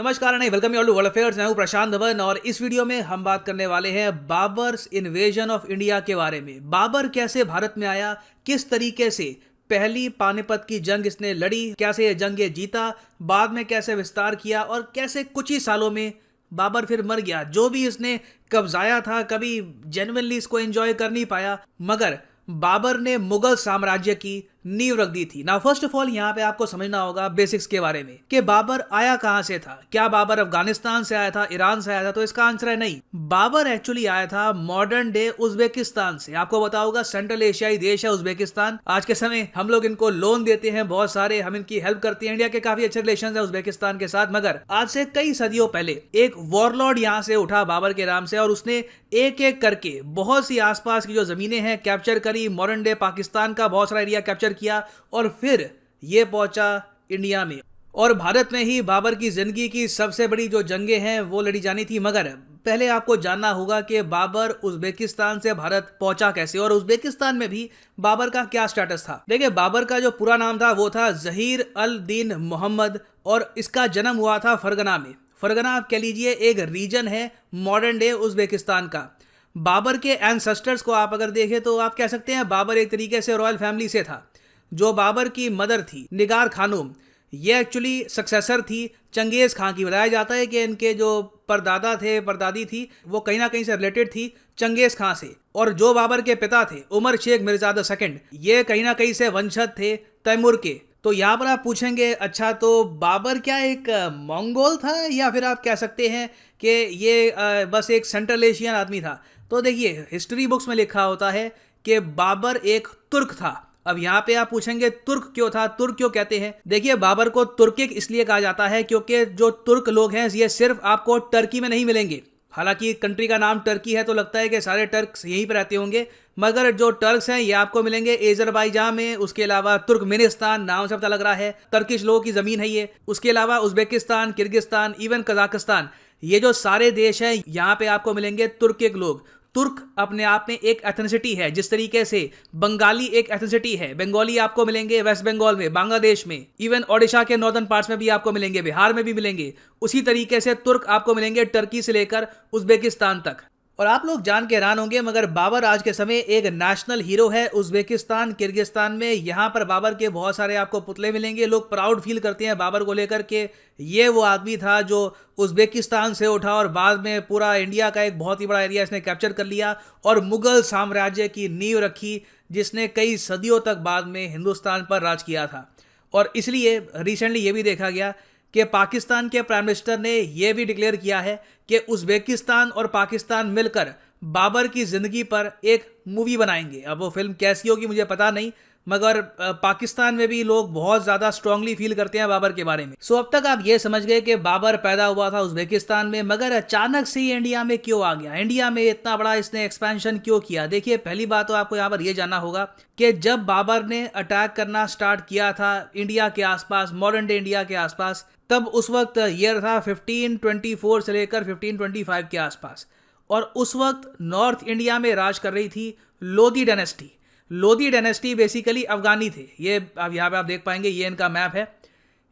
नमस्कार नहीं, welcome you all to world affairs. मैं हूं प्रशांत धवन और इस वीडियो में हम बात करने वाले हैं बाबर्स इन्वेजन ऑफ इंडिया के बारे में। बाबर कैसे भारत में आया, किस तरीके से पहली पानीपत की जंग इसने लड़ी, कैसे ये जंग ये जीता, बाद में कैसे विस्तार किया और कैसे कुछ ही सालों में बाबर फिर मर गया। जो भी इसने कब्जाया था कभी जेन्युइनली इसको एंजॉय कर नहीं पाया, मगर बाबर ने मुगल साम्राज्य की नींव रख दी थी। ना फर्स्ट ऑफ ऑल यहाँ पे आपको समझना होगा बेसिक्स के बारे में कि बाबर आया कहां से था। क्या बाबर अफगानिस्तान से आया था, ईरान से आया था? तो इसका आंसर है नहीं। बाबर एक्चुअली आया था मॉडर्न डे उज्बेकिस्तान से। आपको पता होगा सेंट्रल एशियाई देश है उज्बेकिस्तान। आज के समय हम लोग इनको लोन देते हैं बहुत सारे, हम इनकी हेल्प करते हैं। इंडिया के काफी अच्छे रिलेशन है उज्बेकिस्तान के साथ, मगर आज से कई सदियों पहले एक वॉरलॉर्ड यहाँ से उठा बाबर के नाम से और उसने एक एक करके बहुत सी आसपास की जो जमीनें हैं कैप्चर करी। मॉडर्न डे पाकिस्तान का बहुत सारा एरिया कैप्चर किया और फिर ये पहुंचा इंडिया में। और भारत में ही बाबर की जिंदगी की सबसे बड़ी जो जंगें हैं वो लड़ी जानी थी। मगर पहले आपको जानना होगा कि बाबर उज्बेकिस्तान से भारत पहुंचा कैसे और उज्बेकिस्तान में भी बाबर का क्या स्टेटस था। देखिए, बाबर का जो पूरा नाम था वो था जहीर अल दीन मोहम्मद और इसका जन्म हुआ था फरगना में। फरगना आप कह लीजिए एक रीजन है मॉडर्न डे उज्बेकिस्तान का। बाबर के एंसेस्टर्स को आप अगर देखें तो आप कह सकते हैं बाबर एक तरीके से रॉयल फैमिली से था। जो बाबर की मदर थी निगार खानूम, ये एक्चुअली सक्सेसर थी चंगेज खां की। बताया जाता है कि इनके जो परदादा थे, परदादी थी, वो कहीं ना कहीं से रिलेटेड थी चंगेज खां से। और जो बाबर के पिता थे उमर शेख मिर्जा द सेकंड, ये कहीं ना कहीं से वंशज थे तैमूर के। तो यहाँ पर आप पूछेंगे अच्छा तो बाबर क्या एक मंगोल था या फिर आप कह सकते हैं कि ये बस एक सेंट्रल एशियन आदमी था? तो देखिए, हिस्ट्री बुक्स में लिखा होता है कि बाबर एक तुर्क था। अब यहाँ पे आप पूछेंगे तुर्क क्यों था, तुर्क क्यों कहते हैं? देखिए, बाबर को तुर्किक इसलिए कहा जाता है क्योंकि जो तुर्क लोग हैं ये सिर्फ आपको टर्की में नहीं मिलेंगे। हालांकि कंट्री का नाम टर्की है तो लगता है कि सारे टर्क्स यहीं पर रहते होंगे, मगर जो टर्क्स हैं ये आपको मिलेंगे एजरबाईजान में। उसके अलावा तुर्कमेनिस्तान, नाम से पता लग रहा है टर्किश लोगों की जमीन है ये। उसके अलावा उज्बेकिस्तान, किर्गिस्तान, इवन कजाकिस्तान, ये जो सारे देश हैं यहाँ पे आपको मिलेंगे तुर्किक लोग। तुर्क अपने आप में एक एथनिसिटी है, जिस तरीके से बंगाली एक एथनिसिटी है। बंगाली आपको मिलेंगे वेस्ट बंगाल में, बांग्लादेश में, इवन ओडिशा के नॉर्दर्न पार्ट्स में भी आपको मिलेंगे, बिहार में भी मिलेंगे। उसी तरीके से तुर्क आपको मिलेंगे टर्की से लेकर उज्बेकिस्तान तक। और आप लोग जान के हैरान होंगे, मगर बाबर आज के समय एक नेशनल हीरो है उज्बेकिस्तान, किर्गिस्तान में। यहाँ पर बाबर के बहुत सारे आपको पुतले मिलेंगे। लोग प्राउड फील करते हैं बाबर को लेकर के ये वो आदमी था जो उज्बेकिस्तान से उठा और बाद में पूरा इंडिया का एक बहुत ही बड़ा एरिया इसने कैप्चर कर लिया और मुगल साम्राज्य की नींव रखी, जिसने कई सदियों तक बाद में हिंदुस्तान पर राज किया था। और इसलिए रिसेंटली ये भी देखा गया कि पाकिस्तान के प्राइम मिनिस्टर ने यह भी डिक्लेयर किया है कि उज्बेकिस्तान और पाकिस्तान मिलकर बाबर की जिंदगी पर एक मूवी बनाएंगे। अब वो फिल्म कैसी होगी मुझे पता नहीं, मगर पाकिस्तान में भी लोग बहुत ज़्यादा स्ट्रांगली फील करते हैं बाबर के बारे में। सो अब तक आप ये समझ गए कि बाबर पैदा हुआ था उज्बेकिस्तान में, मगर अचानक से ही इंडिया में क्यों आ गया? इंडिया में इतना बड़ा इसने एक्सपेंशन क्यों किया? देखिए, पहली बात तो आपको यहाँ पर यह जानना होगा कि जब बाबर ने अटैक करना स्टार्ट किया था इंडिया के आसपास, मॉडर्न डे इंडिया के आसपास, तब उस वक्त ईयर था 1524 से लेकर 1525 के आसपास। और उस वक्त नॉर्थ इंडिया में राज कर रही थी Lodhi dynasty. Lodhi dynasty basically अफगानी थे। ये अब यहाँ पे आप देख पाएंगे, ये इनका मैप है,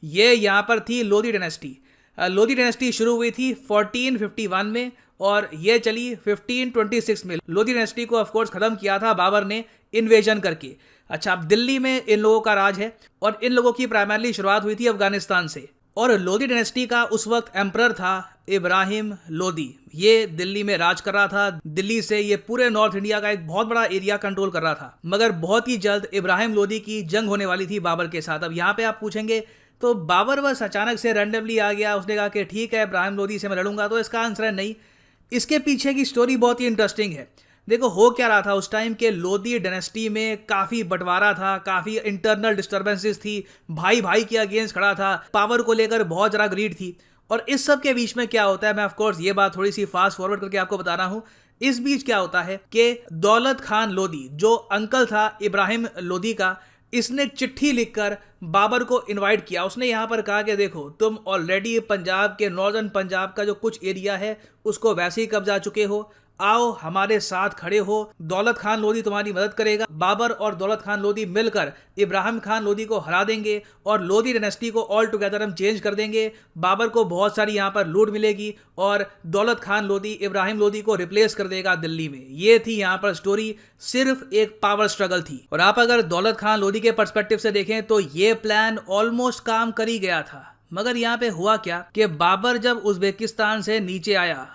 ये यहाँ पर थी लोधी डायनेस्टी। लोधी डायनेस्टी शुरू हुई थी 1451 में और ये चली 1526 में। लोधी डायनेस्टी को ऑफकोर्स खत्म किया था बाबर ने इन्वेजन करके। अच्छा, अब दिल्ली में इन लोगों का राज है और इन लोगों की प्राइमरली शुरुआत हुई थी अफगानिस्तान से। और लोधी डायनेस्टी का उस वक्त एम्परर था इब्राहिम लोधी। ये दिल्ली में राज कर रहा था। दिल्ली से ये पूरे नॉर्थ इंडिया का एक बहुत बड़ा एरिया कंट्रोल कर रहा था। मगर बहुत ही जल्द इब्राहिम लोधी की जंग होने वाली थी बाबर के साथ। अब यहाँ पे आप पूछेंगे तो बाबर बस अचानक से रैंडमली आ गया, उसने कहा कि ठीक है इब्राहिम लोधी से मैं लड़ूंगा? तो इसका आंसर है नहीं। इसके पीछे की स्टोरी बहुत ही इंटरेस्टिंग है। देखो, हो क्या रहा था उस टाइम के लोधी डायनेस्टी में काफ़ी बंटवारा था, काफ़ी इंटरनल डिस्टर्बेंसेस थी, भाई भाई के अगेंस्ट खड़ा था, पावर को लेकर बहुत ज़्यादा ग्रीड थी। और इस सब के बीच में क्या होता है, मैं ऑफकोर्स ये बात थोड़ी सी फास्ट फॉरवर्ड करके आपको बता रहा हूँ। इस बीच क्या होता है कि दौलत खान लोधी, जो अंकल था इब्राहिम लोधी का, इसने चिट्ठी लिखकर बाबर को इनवाइट किया। उसने यहाँ पर कहा कि देखो, तुम ऑलरेडी पंजाब के, नॉर्दर्न पंजाब का जो कुछ एरिया है उसको वैसे ही कब्जा चुके हो, आओ हमारे साथ खड़े हो, दौलत खान लोदी तुम्हारी मदद करेगा। बाबर और दौलत खान लोदी मिलकर इब्राहिम खान लोदी को हरा देंगे और लोदी डायनेस्टी को ऑल टुगेदर हम चेंज कर देंगे। बाबर को बहुत सारी यहाँ पर लूट मिलेगी और दौलत खान लोदी इब्राहिम लोदी को रिप्लेस कर देगा दिल्ली में। ये थी यहाँ पर स्टोरी, सिर्फ एक पावर स्ट्रगल थी। और आप अगर दौलत खान लोदी के पर्सपेक्टिव से देखें तो ये प्लान ऑलमोस्ट काम कर ही गया था। मगर यहाँ पे हुआ क्या कि बाबर जब उज्बेकिस्तान से नीचे आया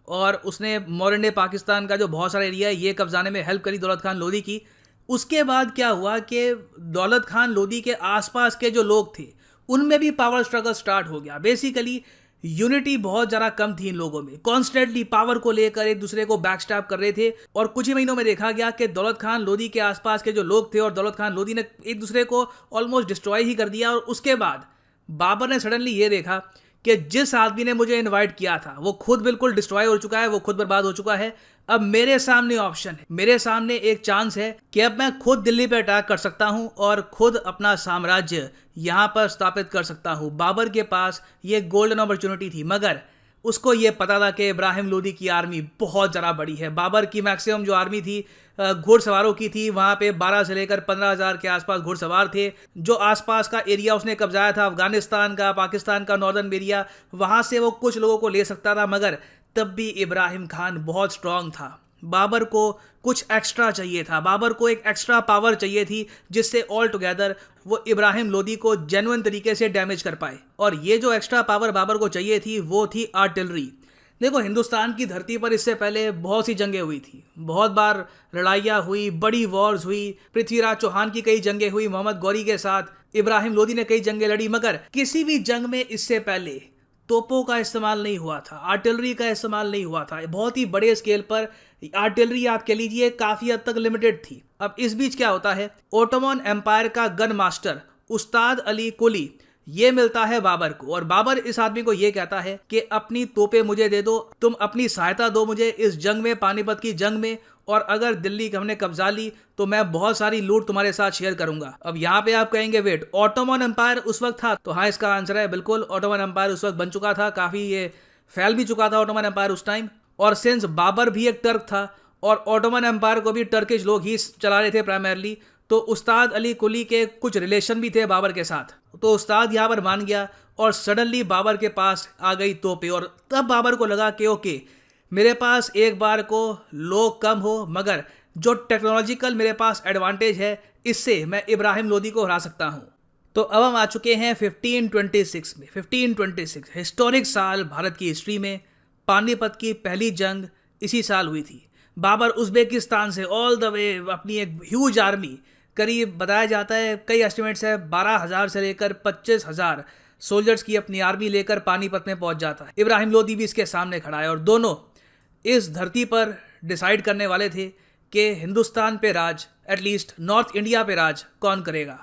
और उसने मॉडर्न डे पाकिस्तान का जो बहुत सारा एरिया है ये कब्जाने में हेल्प करी दौलत खान लोदी की, उसके बाद क्या हुआ कि दौलत खान लोदी के आसपास के जो लोग थे उनमें भी पावर स्ट्रगल स्टार्ट हो गया। बेसिकली यूनिटी बहुत ज़्यादा कम थी इन लोगों में, कॉन्स्टेंटली पावर को लेकर एक दूसरे को बैकस्टैब कर रहे थे। और कुछ ही महीनों में देखा गया कि दौलत खान लोदी के आसपास के जो लोग थे और दौलत खान लोदी ने एक दूसरे को ऑलमोस्ट डिस्ट्रॉय ही कर दिया। और उसके बाद बाबर ने सडनली ये देखा कि जिस आदमी ने मुझे इनवाइट किया था वो खुद बिल्कुल डिस्ट्रॉय हो चुका है, वो खुद बर्बाद हो चुका है। अब मेरे सामने ऑप्शन है, मेरे सामने एक चांस है कि अब मैं खुद दिल्ली पे अटैक कर सकता हूं और खुद अपना साम्राज्य यहां पर स्थापित कर सकता हूं। बाबर के पास ये गोल्डन अपॉर्चुनिटी थी, मगर उसको ये पता था कि इब्राहिम लोदी की आर्मी बहुत ज़्यादा बड़ी है। बाबर की मैक्सिमम जो आर्मी थी घुड़सवारों की थी, वहाँ पे 12 से लेकर 15,000 के आसपास घुड़सवार थे। जो आसपास का एरिया उसने कब्जाया था अफगानिस्तान का, पाकिस्तान का नॉर्दर्न एरिया, वहाँ से वो कुछ लोगों को ले सकता था। मगर तब भी इब्राहिम खान बहुत स्ट्रांग था। बाबर को कुछ एक्स्ट्रा चाहिए था, बाबर को एक एक्स्ट्रा पावर चाहिए थी जिससे ऑल टुगेदर वो इब्राहिम लोदी को जेन्युइन तरीके से डैमेज कर पाए। और ये जो एक्स्ट्रा पावर बाबर को चाहिए थी वो थी आर्टिलरी। देखो, हिंदुस्तान की धरती पर इससे पहले बहुत सी जंगें हुई थी, बहुत बार लड़ाइयाँ हुई, बड़ी वॉर्स हुई। पृथ्वीराज चौहान की कई जंगें हुई, मोहम्मद गौरी के साथ इब्राहिम लोदी ने कई जंगें लड़ी। मगर किसी भी जंग में इससे पहले तोपों का इस्तेमाल नहीं हुआ था, आर्टिलरी का इस्तेमाल नहीं हुआ था। बहुत ही बड़े स्केल पर आर्टिलरी आप कह लीजिए काफ़ी हद तक लिमिटेड थी। अब इस बीच क्या होता है, ओटोमन एम्पायर का गन मास्टर उस्ताद अली कुली ये मिलता है बाबर को और बाबर इस आदमी को ये कहता है कि अपनी तोपें मुझे दे दो, तुम अपनी सहायता दो मुझे इस जंग में, पानीपत की जंग में, और अगर दिल्ली हमने कब्जा ली तो मैं बहुत सारी लूट तुम्हारे साथ शेयर करूंगा। अब यहाँ पे आप कहेंगे वेट, ऑटोमन एम्पायर उस वक्त था? तो हाँ, इसका आंसर है बिल्कुल, ऑटोमन एम्पायर उस वक्त बन चुका था, काफ़ी ये फैल भी चुका था ऑटोमन एम्पायर उस टाइम। और सिंस बाबर भी एक टर्क था और ऑटोमन एम्पायर को भी टर्किश लोग ही चला रहे थे प्राइमरली, तो उस्ताद अली कुली के कुछ रिलेशन भी थे बाबर के साथ। तो उस्ताद यहाँ पर मान गया और सडनली बाबर के पास आ गई तोपें। और तब बाबर को लगा कि ओके, मेरे पास एक बार को लोग कम हो मगर जो टेक्नोलॉजिकल मेरे पास एडवांटेज है इससे मैं इब्राहिम लोदी को हरा सकता हूँ। तो अब हम आ चुके हैं 1526 में। 1526 हिस्टोरिक साल भारत की हिस्ट्री में। पानीपत की पहली जंग इसी साल हुई थी। बाबर उज्बेकिस्तान से ऑल द वे अपनी एक ह्यूज आर्मी, करीब बताया जाता है, कई एस्टिमेट्स है 12,000 से लेकर 25,000 सोल्जर्स की अपनी आर्मी लेकर पानीपत में पहुंच जाता है। इब्राहिम लोदी भी इसके सामने खड़ा है और दोनों इस धरती पर डिसाइड करने वाले थे कि हिंदुस्तान पे राज, एटलीस्ट नॉर्थ इंडिया पे राज कौन करेगा।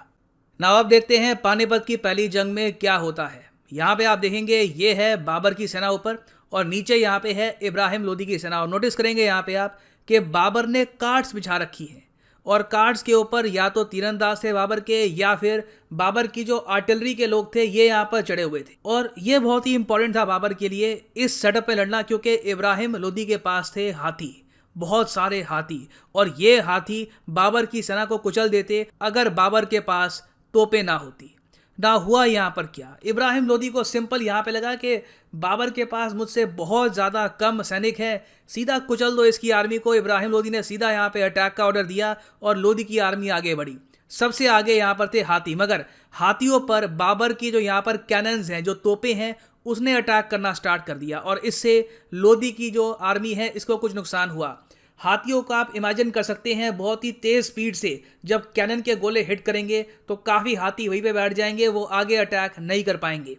नाउ अब देखते हैं पानीपत की पहली जंग में क्या होता है। यहाँ पे आप देखेंगे ये है बाबर की सेना ऊपर और नीचे यहाँ पे है इब्राहिम लोदी की सेना। और नोटिस करेंगे यहाँ पे आप कि बाबर ने कार्ड्स बिछा रखी हैं और कार्ड्स के ऊपर या तो तीरंदाज थे बाबर के या फिर बाबर की जो आर्टिलरी के लोग थे ये यहाँ पर चढ़े हुए थे। और ये बहुत ही इंपॉर्टेंट था बाबर के लिए इस सेटअप में लड़ना, क्योंकि इब्राहिम लोदी के पास थे हाथी, बहुत सारे हाथी, और ये हाथी बाबर की सेना को कुचल देते अगर बाबर के पास तोपें ना होती। ना हुआ यहाँ पर क्या, इब्राहिम लोदी को सिंपल यहाँ पे लगा कि बाबर के पास मुझसे बहुत ज़्यादा कम सैनिक है, सीधा कुचल दो इसकी आर्मी को। इब्राहिम लोदी ने सीधा यहाँ पे अटैक का ऑर्डर दिया और लोदी की आर्मी आगे बढ़ी। सबसे आगे यहाँ पर थे हाथी, मगर हाथियों पर बाबर की जो यहाँ पर कैनन्स हैं, जो तोपें हैं, उसने अटैक करना स्टार्ट कर दिया और इससे लोदी की जो आर्मी है इसको कुछ नुकसान हुआ। हाथियों का आप इमेजिन कर सकते हैं बहुत ही तेज़ स्पीड से जब कैनन के गोले हिट करेंगे तो काफ़ी हाथी वहीं पे बैठ जाएंगे, वो आगे अटैक नहीं कर पाएंगे।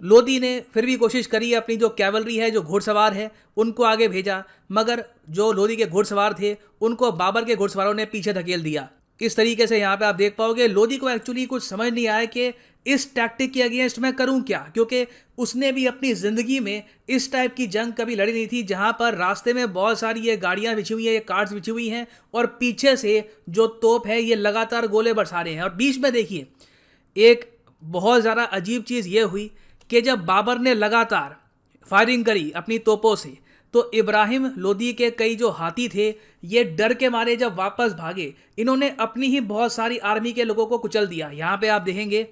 लोदी ने फिर भी कोशिश करी, अपनी जो कैवलरी है, जो घुड़सवार है, उनको आगे भेजा, मगर जो लोदी के घुड़सवार थे उनको बाबर के घुड़सवारों ने पीछे धकेल दिया। इस तरीके से यहाँ पे आप देख पाओगे लोदी को एक्चुअली कुछ समझ नहीं आया कि इस टैक्टिक के अगेंस्ट मैं करूं क्या, क्योंकि उसने भी अपनी ज़िंदगी में इस टाइप की जंग कभी लड़ी नहीं थी जहां पर रास्ते में बहुत सारी ये गाड़ियां बिछी हुई हैं, ये कार्ड्स बिछी हुई हैं और पीछे से जो तोप है ये लगातार गोले बरसा रहे हैं। और बीच में देखिए एक बहुत ज़्यादा अजीब चीज़ ये हुई कि जब बाबर ने लगातार फायरिंग करी अपनी तोपों से तो इब्राहिम लोदी के कई जो हाथी थे ये डर के मारे जब वापस भागे, इन्होंने अपनी ही बहुत सारी आर्मी के लोगों को कुचल दिया। यहाँ पे आप देखेंगे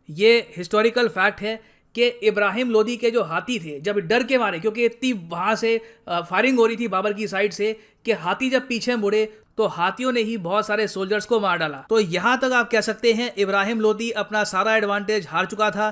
ये हिस्टोरिकल फैक्ट है कि इब्राहिम लोदी के जो हाथी थे जब डर के मारे, क्योंकि इतनी वहाँ से फायरिंग हो रही थी बाबर की साइड से कि हाथी जब पीछे मुड़े तो हाथियों ने ही बहुत सारे सोल्जर्स को मार डाला। तो यहाँ तक आप कह सकते हैं इब्राहिम लोदी अपना सारा एडवांटेज हार चुका था।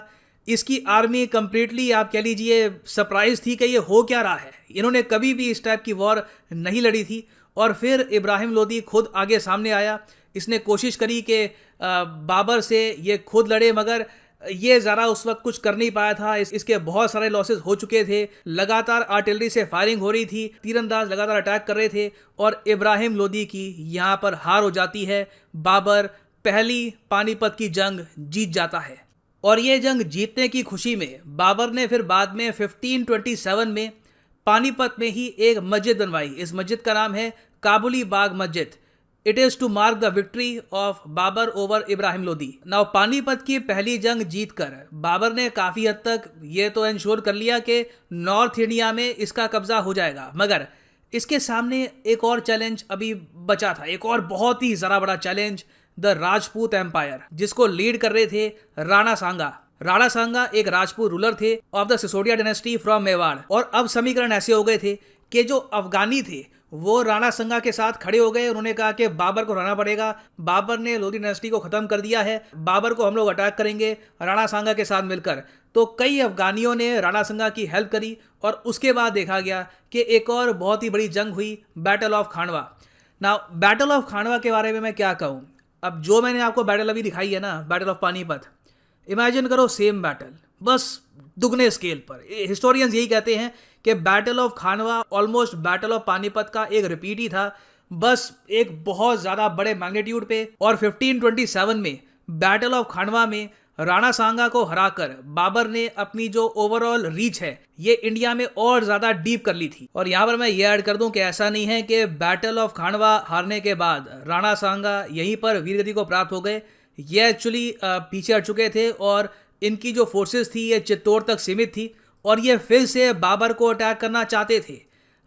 इसकी आर्मी कंप्लीटली आप कह लीजिए सरप्राइज थी कि ये हो क्या रहा है। इन्होंने कभी भी इस टाइप की वॉर नहीं लड़ी थी। और फिर इब्राहिम लोदी खुद आगे सामने आया, इसने कोशिश करी कि बाबर से ये खुद लड़े, मगर ये ज़रा उस वक्त कुछ कर नहीं पाया था। इसके बहुत सारे लॉसेस हो चुके थे, लगातार आर्टिलरी से फायरिंग हो रही थी, तीरंदाज लगातार अटैक कर रहे थे और इब्राहिम लोदी की यहाँ पर हार हो जाती है। बाबर पहली पानीपत की जंग जीत जाता है और ये जंग जीतने की खुशी में बाबर ने फिर बाद में 1527 में पानीपत में ही एक मस्जिद बनवाई। इस मस्जिद का नाम है Kabuli Bagh Masjid. It is to mark the victory of Babur over Ibrahim Lodi. Now Panipat की पहली जंग जीतकर बाबर ने काफ़ी हद तक ये तो इंश्योर कर लिया कि नॉर्थ इंडिया में इसका कब्जा हो जाएगा, मगर इसके सामने एक और चैलेंज अभी बचा था, एक और बहुत ही ज़रा बड़ा चैलेंज, द राजपूत एम्पायर, जिसको लीड कर रहे थे राणा सांगा। राणा सांगा एक राजपूत रूलर थे of the Sisodia dynasty from Mewar. और अब समीकरण ऐसे हो गए थे कि जो अफगानी थे वो राणा सांगा के साथ खड़े हो गए। उन्होंने कहा कि बाबर को हराना पड़ेगा, बाबर ने लोधी डायनेस्टी को ख़त्म कर दिया है, बाबर को हम लोग अटैक करेंगे राणा सांगा के साथ मिलकर। तो कई अफगानियों ने राणा सांगा की हेल्प करी और उसके बाद देखा गया कि एक और बहुत ही बड़ी जंग हुई, battle of Khandwa. Now battle of Khandwa के बारे में मैं क्या कहूँ। अब जो मैंने आपको बैटल अभी दिखाई है ना, बैटल ऑफ पानीपत, इमेजिन करो सेम बैटल, बस दुगने स्केल पर। हिस्टोरियंस यही कहते हैं कि battle of Khanwa almost battle of Panipat का एक रिपीट ही था, बस एक बहुत ज़्यादा बड़े मैग्नीट्यूड पे। और 1527 में बैटल ऑफ खानवा में राणा सांगा को हराकर बाबर ने अपनी जो ओवरऑल रीच है ये इंडिया में और ज़्यादा डीप कर ली थी। और यहाँ पर मैं ये ऐड कर दूं कि ऐसा नहीं है कि बैटल ऑफ खानवा हारने के बाद राणा सांगा यहीं पर वीरगति को प्राप्त हो गए। ये एक्चुअली पीछे हट चुके थे और इनकी जो फोर्सेस थी ये चित्तौड़ तक सीमित थी और ये फिर से बाबर को अटैक करना चाहते थे।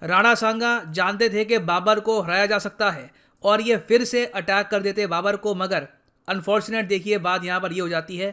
राणा सांगा जानते थे कि बाबर को हराया जा सकता है और ये फिर से अटैक कर देते बाबर को, मगर अनफॉर्चुनेट देखिए बात यहाँ पर ये हो जाती है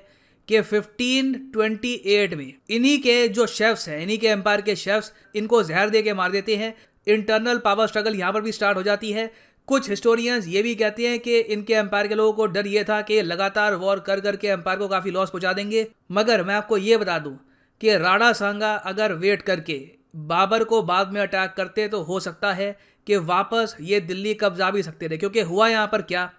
कि 1528 में इन्हीं के जो शेफ्स हैं, इन्हीं के एम्पायर के शेफ्स इनको जहर दे के मार देते हैं। इंटरनल पावर स्ट्रगल यहाँ पर भी स्टार्ट हो जाती है। कुछ हिस्टोरियंस ये भी कहते हैं कि इनके एम्पायर के लोगों को डर ये था कि लगातार वॉर कर करके एम्पायर को काफ़ी लॉस पहुँचा देंगे। मगर मैं आपको ये बता दूँ कि राणा सांगा अगर वेट करके बाबर को बाद में अटैक करते तो हो सकता है कि वापस ये दिल्ली कब्जा भी सकते थे। क्योंकि हुआ यहाँ पर क्या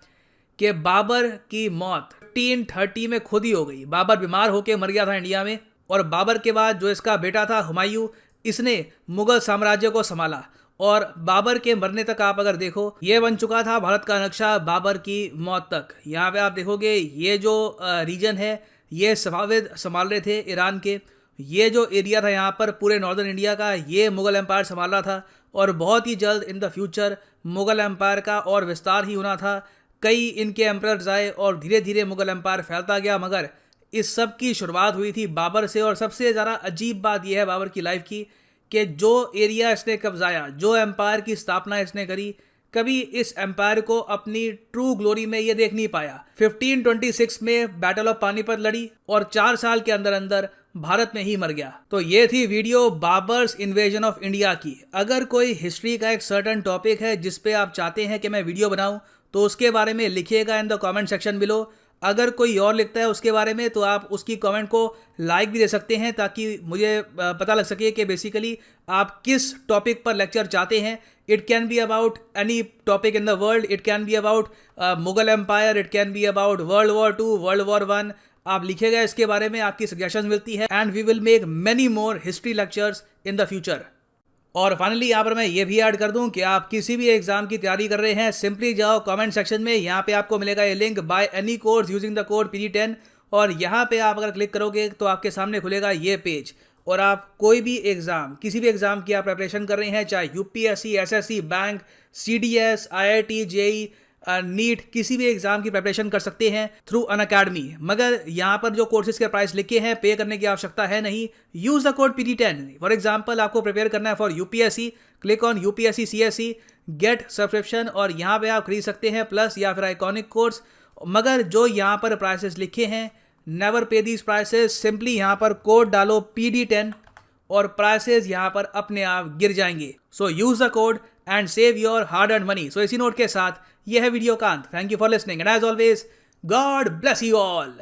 कि बाबर की मौत 1530 में खुद ही हो गई। बाबर बीमार होकर मर गया था इंडिया में और बाबर के बाद जो इसका बेटा था हुमायूं, इसने मुगल साम्राज्य को संभाला। और बाबर के मरने तक आप अगर देखो ये बन चुका था भारत का नक्शा बाबर की मौत तक। यहाँ पे आप देखोगे ये जो रीजन है ये सफाविद संभाल रहे थे ईरान के। ये जो एरिया था यहाँ पर पूरे नॉर्दर्न इंडिया का ये मुगल एम्पायर संभाल रहा था और बहुत ही जल्द in the future Mughal empire का और विस्तार ही होना था। कई इनके एम्परर्स आए और धीरे धीरे मुगल एम्पायर फैलता गया, मगर इस सब की शुरुआत हुई थी बाबर से। और सबसे ज़्यादा अजीब बात यह है बाबर की लाइफ की कि जो एरिया इसने कब्जाया, जो एम्पायर की स्थापना इसने करी, कभी इस एम्पायर को अपनी ट्रू ग्लोरी में ये देख नहीं पाया। 1526 में बैटल ऑफ पानीपत लड़ी और 4 साल के अंदर अंदर भारत में ही मर गया। तो ये थी video Babar's invasion of India की। अगर कोई हिस्ट्री का एक सर्टेन टॉपिक है जिस पे आप चाहते हैं कि मैं वीडियो बनाऊं तो उसके बारे में लिखिएगा in the comment section below. अगर कोई और लिखता है उसके बारे में तो आप उसकी कमेंट को लाइक भी दे सकते हैं ताकि मुझे पता लग सके कि बेसिकली आप किस टॉपिक पर लेक्चर चाहते हैं। It can be about any topic in the world, it can be about Mughal empire, it can be about world war 2, world war 1। आप लिखेगा इसके बारे में, आपकी सजेशंस मिलती है and we will make many more history lectures in the future. और finally यहाँ पर मैं ये भी ऐड कर दूं कि आप किसी भी एग्जाम की तैयारी कर रहे हैं, सिंपली जाओ कमेंट सेक्शन में, यहाँ पे आपको मिलेगा ये link by any course using the code PD10 और यहाँ पे आप अगर क्लिक करोगे तो आपके सामने खुलेगा ये पेज। और आप कोई भी एग्जाम, किसी भी एग्जाम की आप प्रिपरेशन कर रहे हैं, चाहे UPSC, SSC, bank, CDS, IIT, JEE, NEET किसी भी एग्जाम की प्रिपरेशन कर सकते हैं थ्रू अनअकैडमी। मगर यहाँ पर जो कोर्सेज के प्राइस लिखे हैं पे करने की आवश्यकता है नहीं। Use the code PD10। For example आपको प्रिपेयर करना है for UPSC, click on UPSC CSE, get subscription और यहाँ पे आप खरीद सकते हैं प्लस या फिर आइकॉनिक कोर्स। मगर जो यहाँ पर प्राइसेस लिखे हैं, नेवर पे दीज प्राइसेस, सिंपली यहाँ पर कोड डालो PD10 और प्राइसेस यहाँ पर अपने आप गिर जाएंगे। So use the code and save your hard earned money. So इसी नोट के साथ यह है वीडियो का अंत। Thank you for listening and as always God bless you all.